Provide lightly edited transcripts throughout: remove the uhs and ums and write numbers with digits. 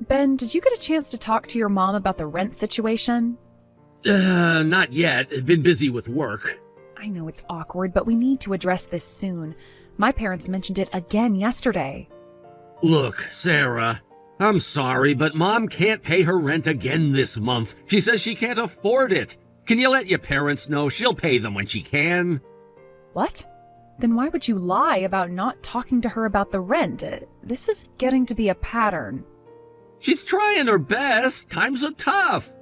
Ben, did you get a chance to talk to your mom about the rent situation? Not yet. Been busy with work. I know it's awkward, but we need to address this soon. My parents mentioned it again yesterday. Look, Sarah, I'm sorry, but Mom can't pay her rent again this month. She says she can't afford it. Can you let your parents know? She'll pay them when she can. What? Then why would you lie about not talking to her about the rent? This is getting to be a pattern. She's trying her best. Times are tough.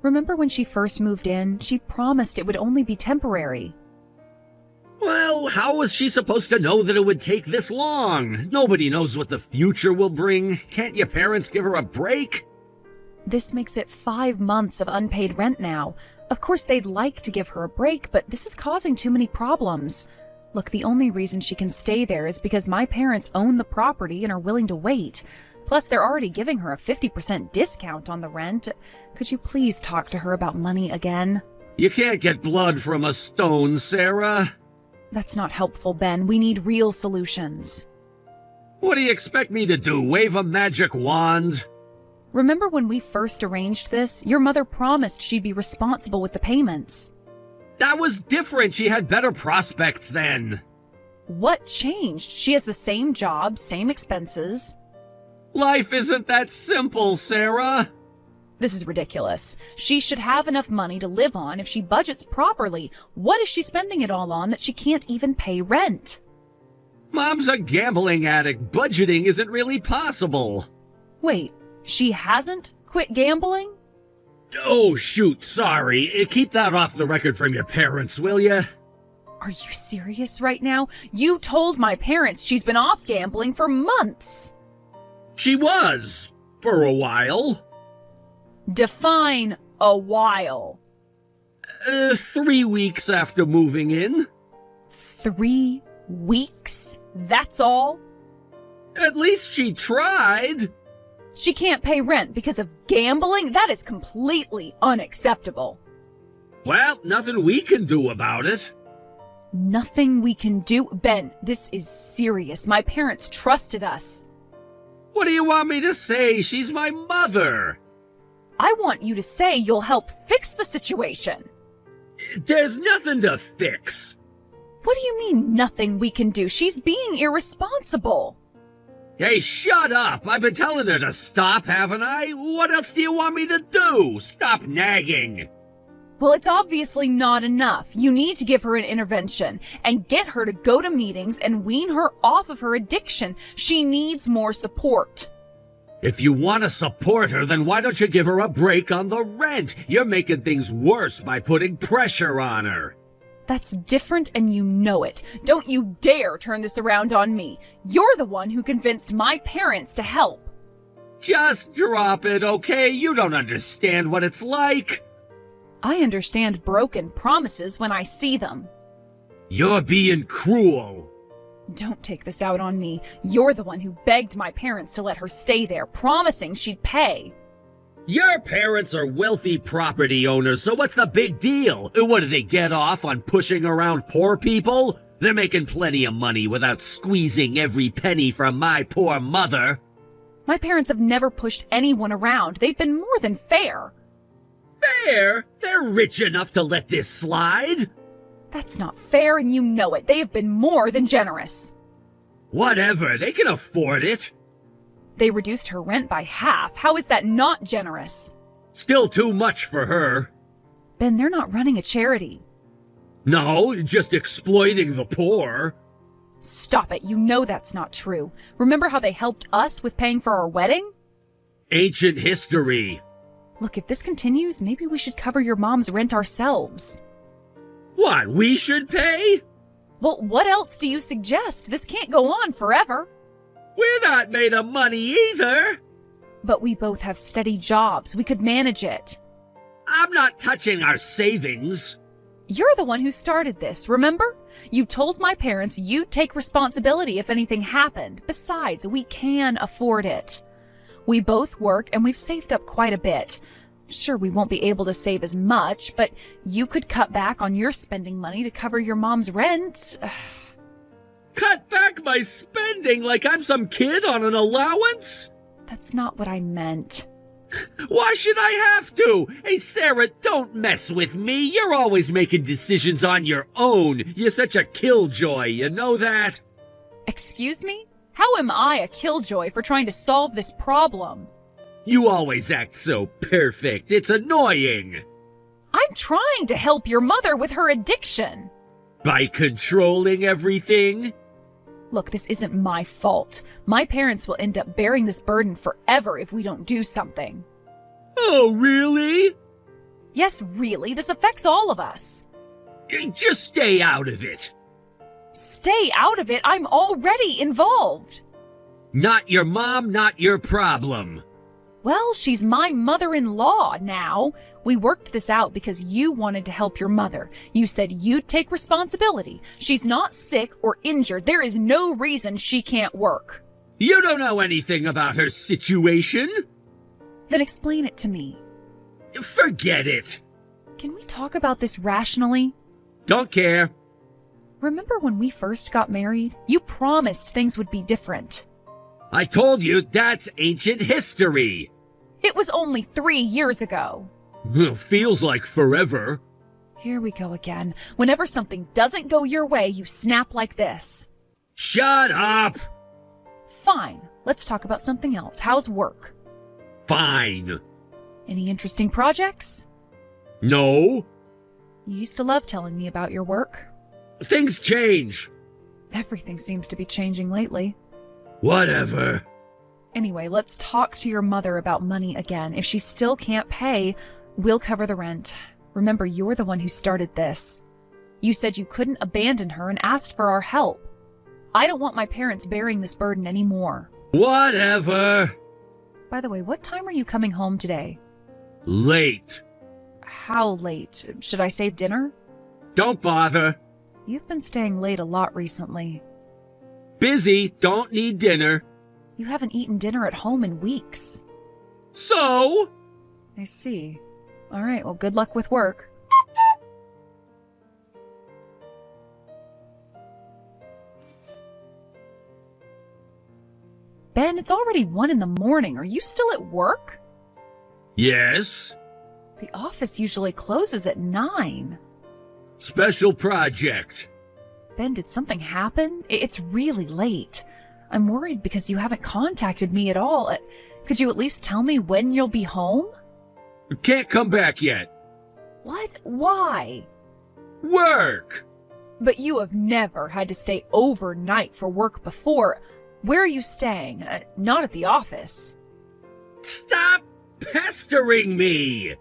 Remember when she first moved in? She promised it would only be temporary. Well, how was she supposed to know that it would take this long? Nobody knows what the future will bring. Can't your parents give her a break? This makes it 5 months of unpaid rent now. Of course, they'd like to give her a break, but this is causing too many problems. Look, the only reason she can stay there is because my parents own the property and are willing to wait. Plus, they're already giving her a 50% discount on the rent. Could you please talk to her about money again? You can't get blood from a stone, Sarah. That's not helpful, Ben. We need real solutions. What do you expect me to do, wave a magic wand? Remember when we first arranged this? Your mother promised she'd be responsible with the payments. That was different. She had better prospects then. What changed? She has the same job, same expenses. Life isn't that simple, Sarah. This is ridiculous. She should have enough money to live on if she budgets properly. What is she spending it all on that she can't even pay rent? Mom's a gambling addict. Budgeting isn't really possible. Wait, she hasn't quit gambling? Oh, shoot, sorry. Keep that off the record from your parents, will ya? Are you serious right now? You told my parents she's been off gambling for months. She was, for a while. Define a while. 3 weeks after moving in. 3 weeks? That's all? At least she tried. She can't pay rent because of gambling? That is completely unacceptable. Well, nothing we can do about it. Nothing we can do? Ben, this is serious. My parents trusted us. What do you want me to say? She's my mother. I want you to say you'll help fix the situation. There's nothing to fix. What do you mean, nothing we can do? She's being irresponsible. Hey, shut up! I've been telling her to stop, haven't I? What else do you want me to do? Stop nagging. Well, it's obviously not enough. You need to give her an intervention and get her to go to meetings and wean her off of her addiction. She needs more support. If you want to support her, then why don't you give her a break on the rent? You're making things worse by putting pressure on her. That's different and you know it. Don't you dare turn this around on me. You're the one who convinced my parents to help. Just drop it, okay? You don't understand what it's like. I understand broken promises when I see them. You're being cruel. Don't take this out on me. You're the one who begged my parents to let her stay there, promising she'd pay. Your parents are wealthy property owners, so what's the big deal? What do they get off on pushing around poor people? They're making plenty of money without squeezing every penny from my poor mother. My parents have never pushed anyone around. They've been more than fair. Fair? They're rich enough to let this slide. That's not fair, and you know it. They have been more than generous. Whatever, they can afford it. They reduced her rent by half. How is that not generous? Still too much for her. Ben, they're not running a charity. No, just exploiting the poor. Stop it. You know that's not true. Remember how they helped us with paying for our wedding? Ancient history. Look, if this continues, maybe we should cover your mom's rent ourselves. What, we should pay? Well, what else do you suggest? This can't go on forever. We're not made of money either. But we both have steady jobs. We could manage it. I'm not touching our savings. You're the one who started this, remember? You told my parents you'd take responsibility if anything happened. Besides, we can afford it. We both work and we've saved up quite a bit. Sure, we won't be able to save as much, but you could cut back on your spending money to cover your mom's rent. Cut back my spending like I'm some kid on an allowance? That's not what I meant. Why should I have to? Hey, Sarah, don't mess with me. You're always making decisions on your own. You're such a killjoy, you know that? Excuse me? How am I a killjoy for trying to solve this problem? You always act so perfect. It's annoying. I'm trying to help your mother with her addiction. By controlling everything? Look, this isn't my fault. My parents will end up bearing this burden forever if we don't do something. Oh, really? Yes, really. This affects all of us. Just stay out of it. Stay out of it. I'm already involved. Not your mom, not your problem. Well, she's my mother-in-law now. We worked this out because you wanted to help your mother. You said you'd take responsibility. She's not sick or injured. There is no reason she can't work. You don't know anything about her situation. Then explain it to me. Forget it. Can we talk about this rationally? Don't care. Remember when we first got married? You promised things would be different. I told you that's ancient history. It was only 3 years ago. Feels like forever. Here we go again. Whenever something doesn't go your way, you snap like this. Shut up! Fine. Let's talk about something else. How's work? Fine. Any interesting projects? No. You used to love telling me about your work. Things change. Everything seems to be changing lately. Whatever. Anyway, let's talk to your mother about money again. If she still can't pay, we'll cover the rent. Remember, you're the one who started this. You said you couldn't abandon her and asked for our help. I don't want my parents bearing this burden anymore. Whatever. By the way, what time are you coming home today? Late. How late? Should I save dinner? Don't bother. You've been staying late a lot recently. Busy, don't need dinner. You haven't eaten dinner at home in weeks. So? I see. All right, well, good luck with work. Ben, it's already 1 in the morning. Are you still at work? Yes. The office usually closes at 9. Special project. Ben, did something happen? It's really late. I'm worried because you haven't contacted me at all. Could you at least tell me when you'll be home? Can't come back yet. What? Why? Work. But you have never had to stay overnight for work before. Where are you staying? Not at the office. Stop pestering me.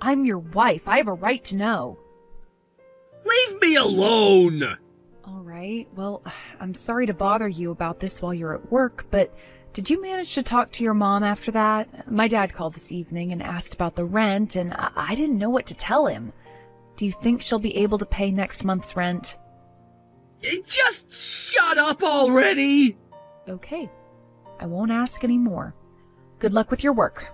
I'm your wife. I have a right to know. Leave me alone. All right. Well, I'm sorry to bother you about this while you're at work, but did you manage to talk to your mom after that? My dad called this evening and asked about the rent, and I didn't know what to tell him. Do you think she'll be able to pay next month's rent? Just shut up already. Okay. I won't ask any more. Good luck with your work.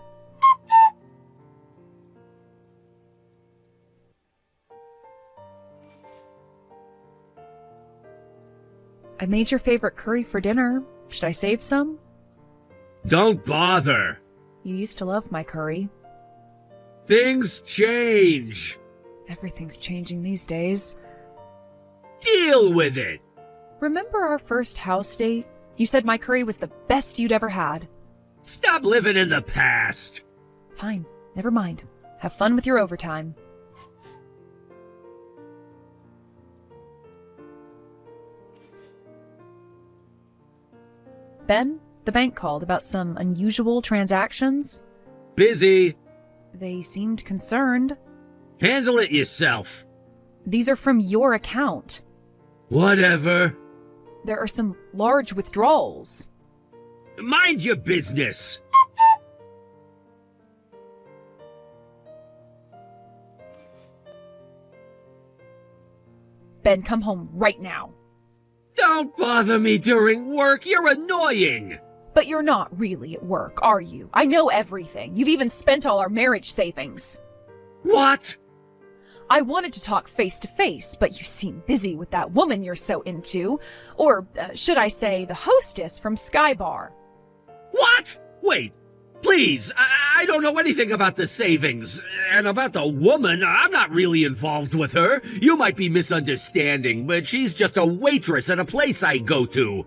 I made your favorite curry for dinner. Should I save some? Don't bother. You used to love my curry. Things change. Everything's changing these days. Deal with it. Remember our first house date? You said my curry was the best you'd ever had. Stop living in the past. Fine, never mind. Have fun with your overtime. Ben, the bank called about some unusual transactions. Busy. They seemed concerned. Handle it yourself. These are from your account. Whatever. There are some large withdrawals. Mind your business. Ben, come home right now. Don't bother me during work. You're annoying. But you're not really at work, are you? I know everything. You've even spent all our marriage savings. What? I wanted to talk face to face, but you seem busy with that woman you're so into. Or should I say, the hostess from Sky Bar. What? Wait, please, I don't know anything about the savings. And about the woman, I'm not really involved with her. You might be misunderstanding, but she's just a waitress at a place I go to.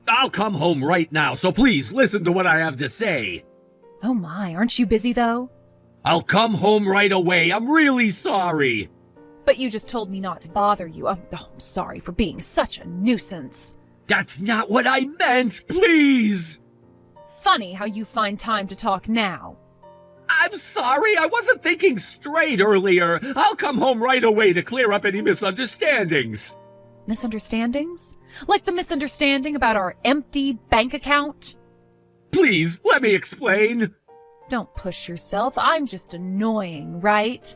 I'll come home right now, so please listen to what I have to say. Oh my, aren't you busy though? I'll come home right away. I'm really sorry. But you just told me not to bother you. I'm sorry for being such a nuisance. That's not what I meant, please. Funny how you find time to talk now. I'm sorry, I wasn't thinking straight earlier. I'll come home right away to clear up any misunderstandings. Misunderstandings? Like the misunderstanding about our empty bank account? Please, let me explain. Don't push yourself. I'm just annoying, right?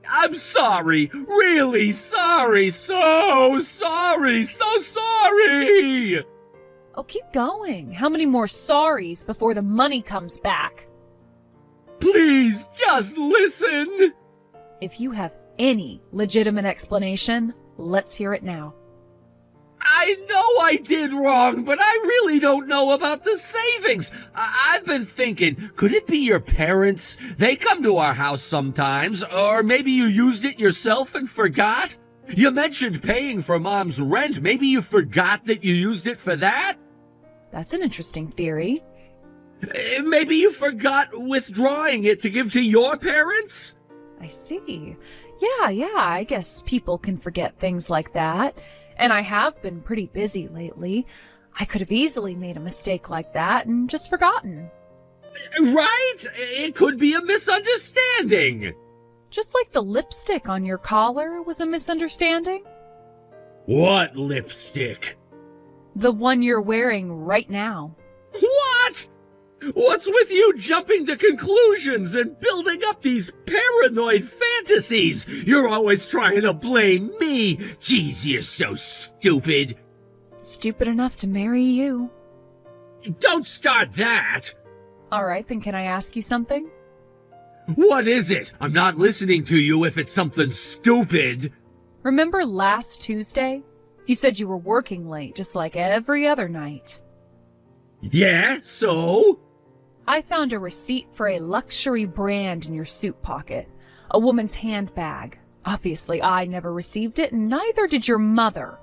I'm sorry. Really sorry. So sorry. So sorry. Oh, keep going. How many more sorries before the money comes back? Please, just listen. If you have any legitimate explanation, let's hear it now. I know I did wrong, but I really don't know about the savings. I've been thinking, could it be your parents? They come to our house sometimes, or maybe you used it yourself and forgot? You mentioned paying for Mom's rent. Maybe you forgot that you used it for that? That's an interesting theory. Maybe you forgot withdrawing it to give to your parents? I see. Yeah, I guess people can forget things like that. And I have been pretty busy lately. I could have easily made a mistake like that and just forgotten. Right? It could be a misunderstanding. Just like the lipstick on your collar was a misunderstanding. What lipstick? The one you're wearing right now. What? What's with you jumping to conclusions and building up these paranoid fantasies? You're always trying to blame me. Jeez, you're so stupid. Stupid enough to marry you. Don't start that. All right, then can I ask you something? What is it? I'm not listening to you if it's something stupid. Remember last Tuesday? You said you were working late, just like every other night. Yeah, so? I found a receipt for a luxury brand in your suit pocket. A woman's handbag. Obviously, I never received it, and neither did your mother.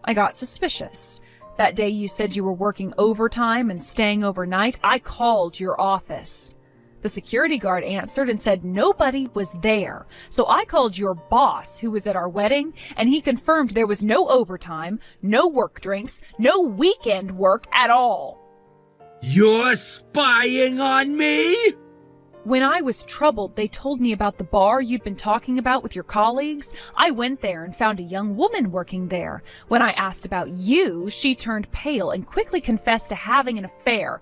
I got suspicious. That day you said you were working overtime and staying overnight, I called your office. The security guard answered and said nobody was there. So I called your boss, who was at our wedding, and he confirmed there was no overtime, no work drinks, no weekend work at all. You're spying on me? When I was troubled, they told me about the bar you'd been talking about with your colleagues. I went there and found a young woman working there. When I asked about you, she turned pale and quickly confessed to having an affair.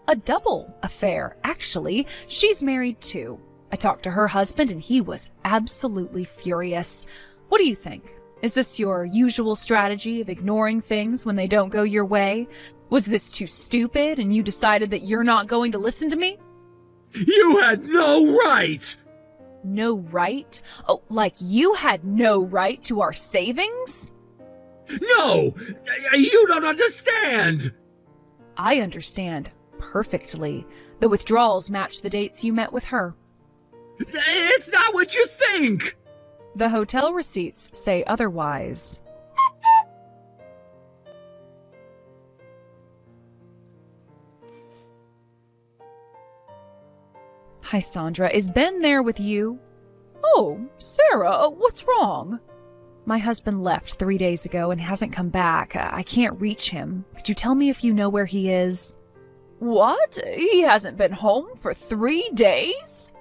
A double affair, actually. She's married too. I talked to her husband and he was absolutely furious. What do you think? Is this your usual strategy of ignoring things when they don't go your way? Was this too stupid and you decided that you're not going to listen to me? You had no right! No right? Oh, like you had no right to our savings? No! You don't understand! I understand perfectly. The withdrawals match the dates you met with her. It's not what you think! The hotel receipts say otherwise. Hi, Sandra. Is Ben there with you? Oh, Sarah, what's wrong? My husband left 3 days ago and hasn't come back. I can't reach him. Could you tell me if you know where he is? What? He hasn't been home for 3 days?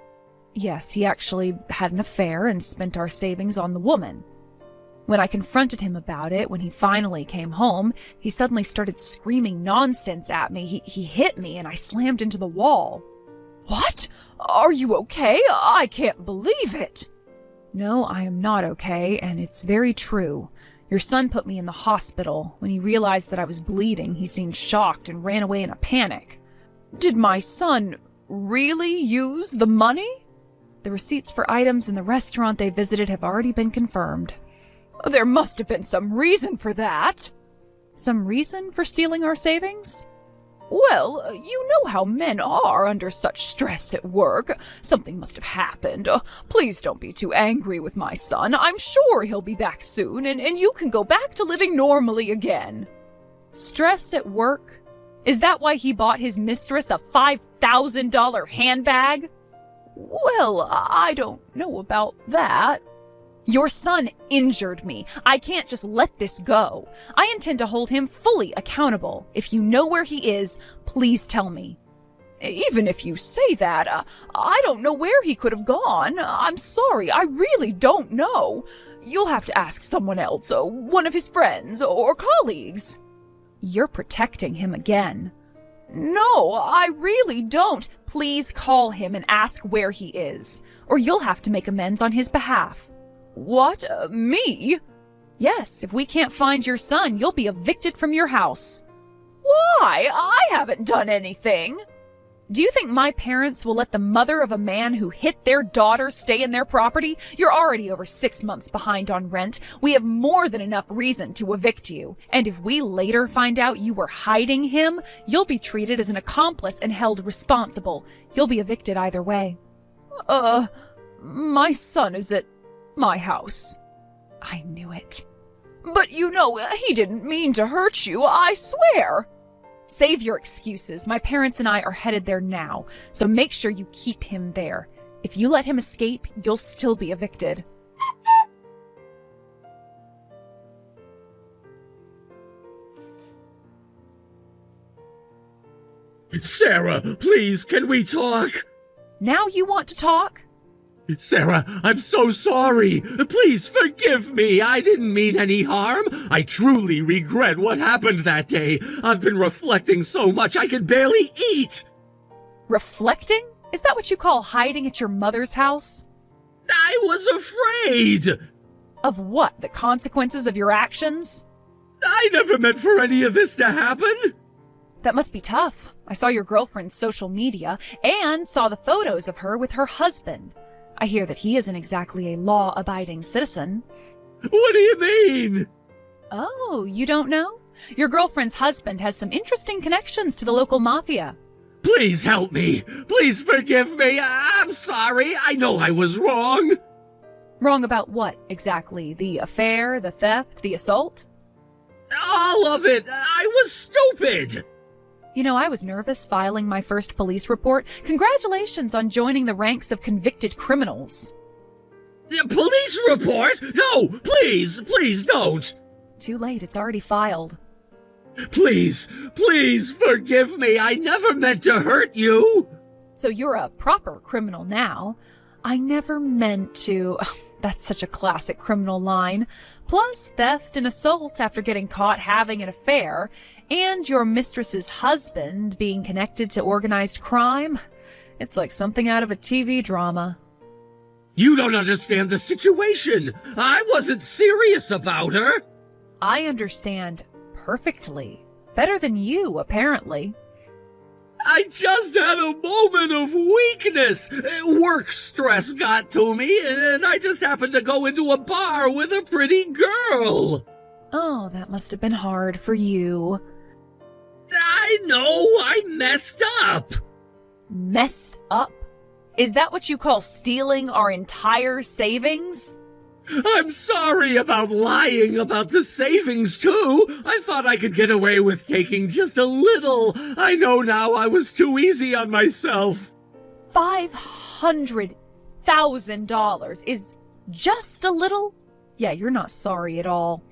Yes, he actually had an affair and spent our savings on the woman. When I confronted him about it, when he finally came home, he suddenly started screaming nonsense at me. He hit me and I slammed into the wall. What? Are you okay? I can't believe it. No, I am not okay, and it's very true. Your son put me in the hospital. When he realized that I was bleeding, he seemed shocked and ran away in a panic. Did my son really use the money? The receipts for items in the restaurant they visited have already been confirmed. There must have been some reason for that. Some reason for stealing our savings? Well, you know how men are under such stress at work. Something must have happened. Please don't be too angry with my son. I'm sure he'll be back soon, and you can go back to living normally again. Stress at work? Is that why he bought his mistress a $5,000 handbag? Well, I don't know about that. Your son injured me. I can't just let this go. I intend to hold him fully accountable. If you know where he is, please tell me. Even if you say that, I don't know where he could have gone. I'm sorry, I really don't know. You'll have to ask someone else, one of his friends or colleagues. You're protecting him again. No, I really don't. Please call him and ask where he is, or you'll have to make amends on his behalf. What? Me? Yes, if we can't find your son, you'll be evicted from your house. Why? I haven't done anything. Do you think my parents will let the mother of a man who hit their daughter stay in their property? You're already over 6 months behind on rent. We have more than enough reason to evict you. And if we later find out you were hiding him, you'll be treated as an accomplice and held responsible. You'll be evicted either way. My son is at my house. I knew it. But you know, he didn't mean to hurt you, I swear. Save your excuses. My parents and I are headed there now, so make sure you keep him there. If you let him escape, you'll still be evicted. Sarah, please, can we talk? Now you want to talk? Sarah, I'm so sorry. Please forgive me. I didn't mean any harm. I truly regret what happened that day. I've been reflecting so much I could barely eat. Reflecting? Is that what you call hiding at your mother's house? I was afraid. Of what? The consequences of your actions? I never meant for any of this to happen. That must be tough. I saw your girlfriend's social media and saw the photos of her with her husband. I hear that he isn't exactly a law-abiding citizen. What do you mean? Oh, you don't know? Your girlfriend's husband has some interesting connections to the local mafia. Please help me. Please forgive me. I'm sorry. I know I was wrong. Wrong about what, exactly? The affair, the theft, the assault? All of it. I was stupid. You know, I was nervous filing my first police report. Congratulations on joining the ranks of convicted criminals. A police report? No, please don't. Too late, it's already filed. Please forgive me. I never meant to hurt you. So you're a proper criminal now. I never meant to. That's such a classic criminal line. Plus theft and assault after getting caught having an affair, and your mistress's husband being connected to organized crime. It's like something out of a TV drama. You don't understand the situation. I wasn't serious about her. I understand perfectly. Better than you, apparently. I just had a moment of weakness. Work stress got to me, and I just happened to go into a bar with a pretty girl. Oh, that must have been hard for you. I know, I messed up. Messed up? Is that what you call stealing our entire savings? I'm sorry about lying about the savings, too. I thought I could get away with taking just a little. I know now I was too easy on myself. $500,000 is just a little? Yeah, you're not sorry at all.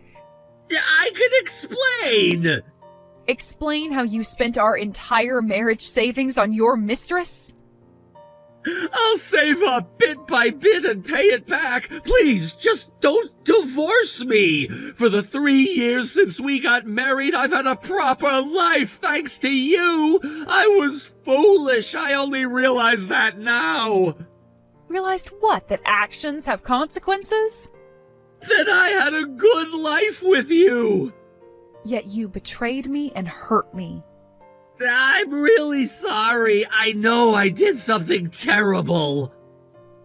I can explain. Explain how you spent our entire marriage savings on your mistress? I'll save up bit by bit and pay it back. Please, just don't divorce me. For the 3 years since we got married, I've had a proper life thanks to you. I was foolish. I only realize that now. Realized what? That actions have consequences? That I had a good life with you. Yet you betrayed me and hurt me. I'm really sorry. I know I did something terrible.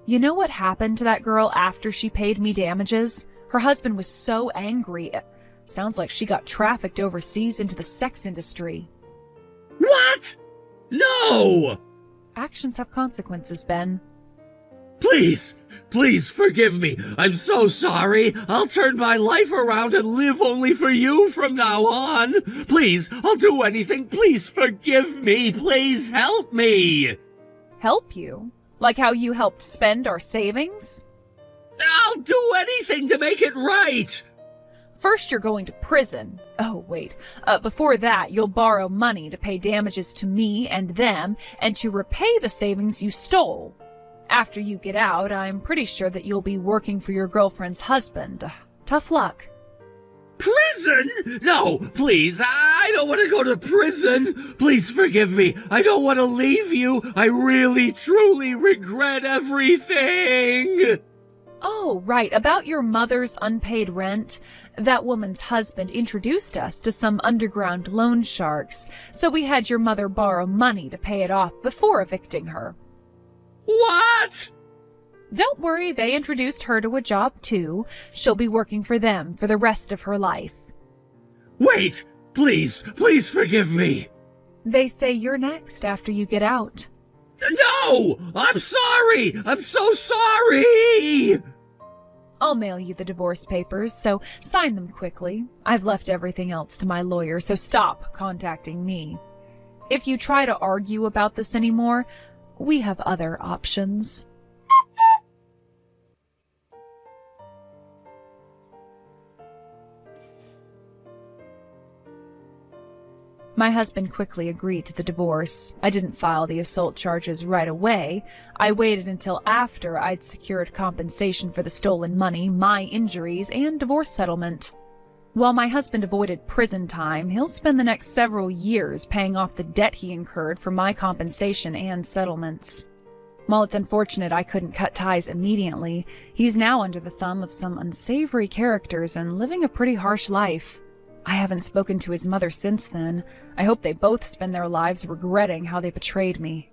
You know what happened to that girl after she paid me damages? Her husband was so angry. Sounds like she got trafficked overseas into the sex industry. What? No! Actions have consequences, Ben. Please, please forgive me. I'm so sorry. I'll turn my life around and live only for you from now on. Please, I'll do anything. Please forgive me. Please help me. Help you? Like how you helped spend our savings? I'll do anything to make it right. First, you're going to prison. Oh, wait. Before that, you'll borrow money to pay damages to me and them, and to repay the savings you stole. After you get out, I'm pretty sure that you'll be working for your girlfriend's husband. Tough luck. Prison? No, please, I don't want to go to prison. Please forgive me. I don't want to leave you. I really, truly regret everything. Oh, right, about your mother's unpaid rent. That woman's husband introduced us to some underground loan sharks, so we had your mother borrow money to pay it off before evicting her. What? Don't worry, they introduced her to a job too. She'll be working for them for the rest of her life. Wait, please, please forgive me. They say you're next after you get out. No! I'm sorry! I'm so sorry! I'll mail you the divorce papers, so sign them quickly. I've left everything else to my lawyer, so stop contacting me. If you try to argue about this anymore, we have other options. My husband quickly agreed to the divorce. I didn't file the assault charges right away. I waited until after I'd secured compensation for the stolen money, my injuries, and divorce settlement. While my husband avoided prison time, he'll spend the next several years paying off the debt he incurred for my compensation and settlements. While it's unfortunate I couldn't cut ties immediately, he's now under the thumb of some unsavory characters and living a pretty harsh life. I haven't spoken to his mother since then. I hope they both spend their lives regretting how they betrayed me.